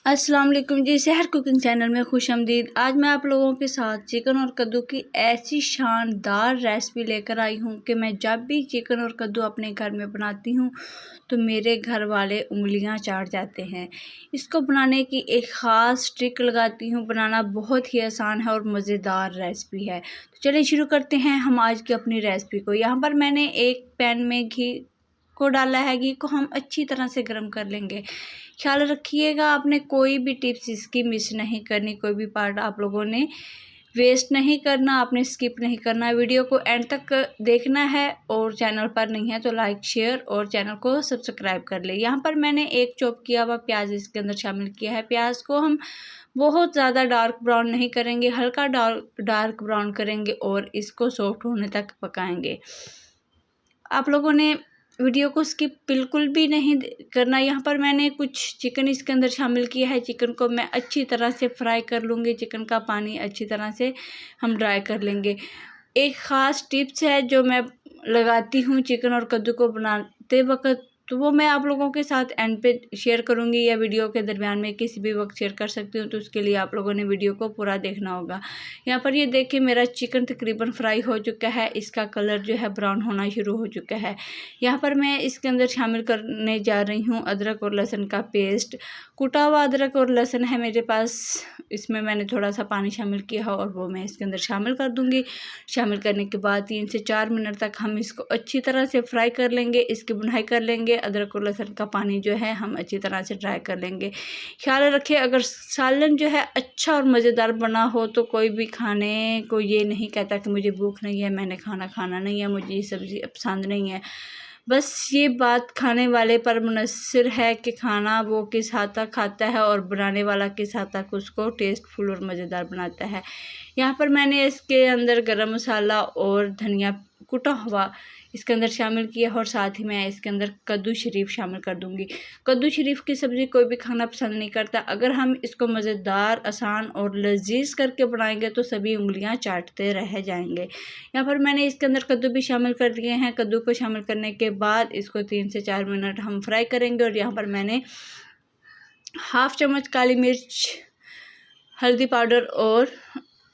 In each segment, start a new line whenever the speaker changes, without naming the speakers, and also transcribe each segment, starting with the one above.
अस्सलाम वालेकुम जी। सहर कुकिंग चैनल में खुशामदीद। आज मैं आप लोगों के साथ चिकन और कद्दू की ऐसी शानदार रेसिपी लेकर आई हूँ कि मैं जब भी चिकन और कद्दू अपने घर में बनाती हूँ तो मेरे घर वाले उंगलियाँ चाट जाते हैं। इसको बनाने की एक ख़ास ट्रिक लगाती हूँ। बनाना बहुत ही आसान है और मज़ेदार रेसिपी है। तो चलिए शुरू करते हैं हम आज की अपनी रेसिपी को। यहाँ पर मैंने एक पैन में घी को डाला है। घी को हम अच्छी तरह से गर्म कर लेंगे। ख्याल रखिएगा आपने कोई भी टिप्स इसकी मिस नहीं करनी, कोई भी पार्ट आप लोगों ने वेस्ट नहीं करना, आपने स्किप नहीं करना। वीडियो को एंड तक देखना है और चैनल पर नहीं है तो लाइक शेयर और चैनल को सब्सक्राइब कर ले। यहाँ पर मैंने एक चॉप किया हुआ प्याज इसके अंदर शामिल किया है। प्याज को हम बहुत ज़्यादा डार्क ब्राउन नहीं करेंगे, हल्का डार्क ब्राउन करेंगे और इसको सॉफ्ट होने तक पकाएंगे। आप लोगों ने वीडियो को स्किप बिल्कुल भी नहीं करना। यहाँ पर मैंने कुछ चिकन इसके अंदर शामिल किया है। चिकन को मैं अच्छी तरह से फ्राई कर लूँगी। चिकन का पानी अच्छी तरह से हम ड्राई कर लेंगे। एक ख़ास टिप्स है जो मैं लगाती हूँ चिकन और कद्दू को बनाते वक्त, तो वो मैं आप लोगों के साथ एंड पे शेयर करूँगी या वीडियो के दरमियान में किसी भी वक्त शेयर कर सकती हूँ। तो उसके लिए आप लोगों ने वीडियो को पूरा देखना होगा। यहाँ पर ये देखिए मेरा चिकन तकरीबन फ्राई हो चुका है। इसका कलर जो है ब्राउन होना शुरू हो चुका है। यहाँ पर मैं इसके अंदर शामिल करने जा रही हूँ अदरक और लहसुन का पेस्ट। कुटा हुआ अदरक और लहसुन है मेरे पास। इसमें मैंने थोड़ा सा पानी शामिल किया है और वो मैं इसके अंदर शामिल कर दूँगी। शामिल करने के बाद 3 से 4 मिनट तक हम इसको अच्छी तरह से फ्राई कर लेंगे, इसकी भुनाई कर लेंगे। अदरक और लहसुन का पानी जो है हम अच्छी तरह से ड्राई कर लेंगे। ख्याल रखिए अगर सालन जो है अच्छा और मज़ेदार बना हो तो कोई भी खाने को ये नहीं कहता कि मुझे भूख नहीं है, मैंने खाना नहीं है, मुझे ये सब्ज़ी पसंद नहीं है। बस ये बात खाने वाले पर मुनहसर है कि खाना वो किस हद तक खाता है और बनाने वाला किस हद तक उसको टेस्टफुल और मज़ेदार बनाता है। यहाँ पर मैंने इसके अंदर गरम मसाला और धनिया कुटा हुआ इसके अंदर शामिल किया और साथ ही मैं इसके अंदर कद्दू शरीफ शामिल कर दूँगी। कद्दू शरीफ की सब्ज़ी कोई भी खाना पसंद नहीं करता। अगर हम इसको मज़ेदार, आसान और लजीज करके बनाएंगे तो सभी उंगलियां चाटते रह जाएंगे। यहाँ पर मैंने इसके अंदर कद्दू भी शामिल कर दिए हैं। कद्दू को शामिल करने के बाद इसको 3 से 4 मिनट हम फ्राई करेंगे। और यहाँ पर मैंने हाफ़ चम्मच काली मिर्च, हल्दी पाउडर और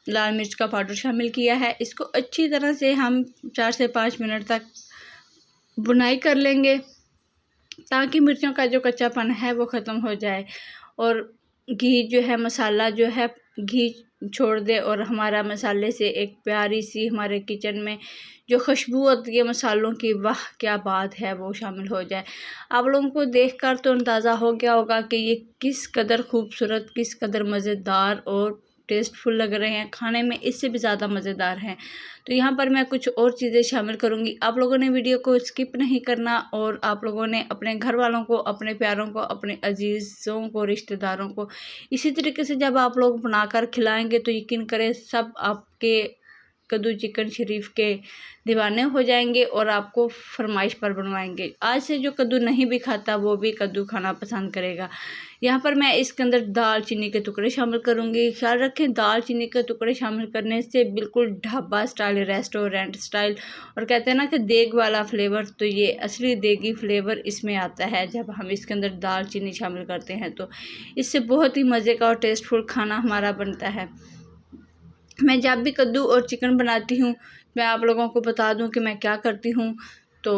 लाल मिर्च का पाउडर शामिल किया है। इसको अच्छी तरह से हम 4 से 5 मिनट तक भुनाई कर लेंगे ताकि मिर्चों का जो कच्चापन है वो ख़त्म हो जाए और घी जो है, मसाला जो है घी छोड़ दे और हमारा मसाले से एक प्यारी सी हमारे किचन में जो खुशबू आती है मसालों की, वाह क्या बात है, वो शामिल हो जाए। आप लोगों को देखकर तो अंदाज़ा हो गया होगा कि ये किस कदर खूबसूरत, किस कदर मज़ेदार और टेस्टफुल लग रहे हैं। खाने में इससे भी ज़्यादा मज़ेदार हैं। तो यहाँ पर मैं कुछ और चीज़ें शामिल करूँगी। आप लोगों ने वीडियो को स्किप नहीं करना और आप लोगों ने अपने घर वालों को, अपने प्यारों को, अपने अजीज़ों को, रिश्तेदारों को इसी तरीके से जब आप लोग बनाकर खिलाएंगे तो यकीन करें सब आपके कद्दू चिकन शरीफ के दीवाने हो जाएंगे और आपको फरमाइश पर बनवाएंगे। आज से जो कद्दू नहीं भी खाता वो भी कद्दू खाना पसंद करेगा। यहाँ पर मैं इसके अंदर दालचीनी के टुकड़े शामिल करूँगी। ख्याल रखें दालचीनी के टुकड़े शामिल करने से बिल्कुल ढाबा स्टाइल, रेस्टोरेंट स्टाइल और कहते हैं ना कि देग वाला फ्लेवर, तो ये असली देगी फ्लेवर इसमें आता है जब हम इसके अंदर दालचीनी शामिल करते हैं। तो इससे बहुत ही मज़े का और टेस्टफुल खाना हमारा बनता है। मैं जब भी कद्दू और चिकन बनाती हूँ मैं आप लोगों को बता दूँ कि मैं क्या करती हूँ। तो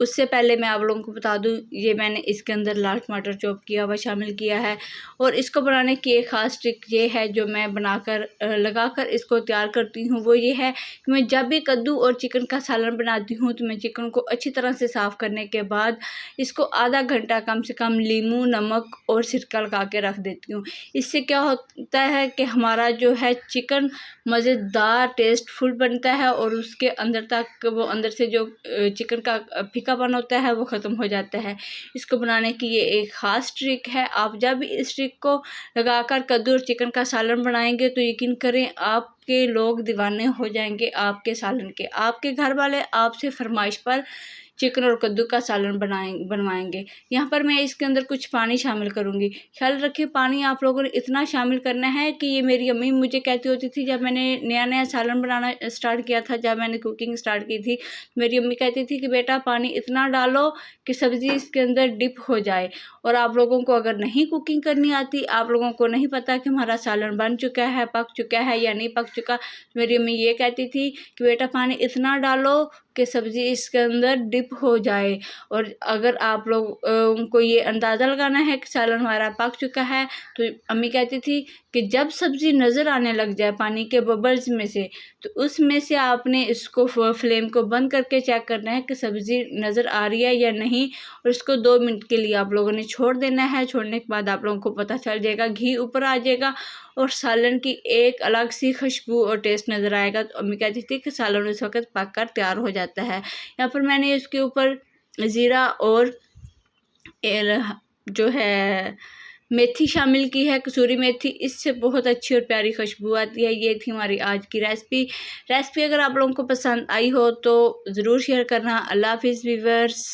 उससे पहले मैं आप लोगों को बता दूँ, ये मैंने इसके अंदर लाल टमाटर चॉप किया हुआ शामिल किया है। और इसको बनाने की एक ख़ास ट्रिक ये है जो मैं बनाकर लगाकर इसको तैयार करती हूँ, वो ये है कि मैं जब भी कद्दू और चिकन का सालन बनाती हूँ तो मैं चिकन को अच्छी तरह से साफ़ करने के बाद इसको आधा घंटा कम से कम नींबू, नमक और सिरका लगा के रख देती हूँ। इससे क्या होता है कि हमारा जो है चिकन मज़ेदार टेस्टफुल बनता है और उसके अंदर तक वो अंदर से जो चिकन का फीकापन होता है वो ख़त्म हो जाता है। इसको बनाने की ये एक ख़ास ट्रिक है। आप जब इस ट्रिक को लगाकर कद्दू और चिकन का सालन बनाएंगे तो यकीन करें आप के लोग दीवाने हो जाएंगे आपके सालन के। आपके घर वाले आपसे फरमाइश पर चिकन और कद्दू का सालन बनवाएंगे। यहाँ पर मैं इसके अंदर कुछ पानी शामिल करूँगी। ख्याल रखिए पानी आप लोगों ने इतना शामिल करना है कि ये मेरी अम्मी मुझे कहती होती थी, जब मैंने नया नया सालन बनाना स्टार्ट किया था, जब मैंने कुकिंग स्टार्ट की थी, मेरी अम्मी कहती थी कि बेटा पानी इतना डालो कि सब्ज़ी इसके अंदर डिप हो जाए। और आप लोगों को अगर नहीं कुकिंग करनी आती, आप लोगों को नहीं पता कि हमारा सालन बन चुका है, पक चुका है या नहीं पक चुका, मेरी अम्मी ये कहती थी कि बेटा पानी इतना डालो कि सब्ज़ी इसके अंदर डिप हो जाए। और अगर आप लोग को ये अंदाज़ा लगाना है कि सालन हमारा पक चुका है, तो अम्मी कहती थी कि जब सब्ज़ी नज़र आने लग जाए पानी के बबल्स में से, तो उसमें से आपने इसको फ्लेम को बंद करके चेक करना है कि सब्ज़ी नज़र आ रही है या नहीं, और इसको 2 मिनट के लिए आप लोगों ने छोड़ देना है। छोड़ने के बाद आप लोगों को पता चल जाएगा, घी ऊपर आ जाएगा और सालन की एक अलग सी खुशबू और टेस्ट नज़र आएगा। तो अम्मी कहती थी कि सालन उस वक्त पक कर तैयार हो जाता है। यहाँ पर मैंने इसके ऊपर ज़ीरा और जो है मेथी शामिल की है, कसूरी मेथी, इससे बहुत अच्छी और प्यारी खुशबू आती है। ये थी हमारी आज की रेसिपी। अगर आप लोगों को पसंद आई हो तो ज़रूर शेयर करना। अल्लाह हाफिज़ व्यूअर्स।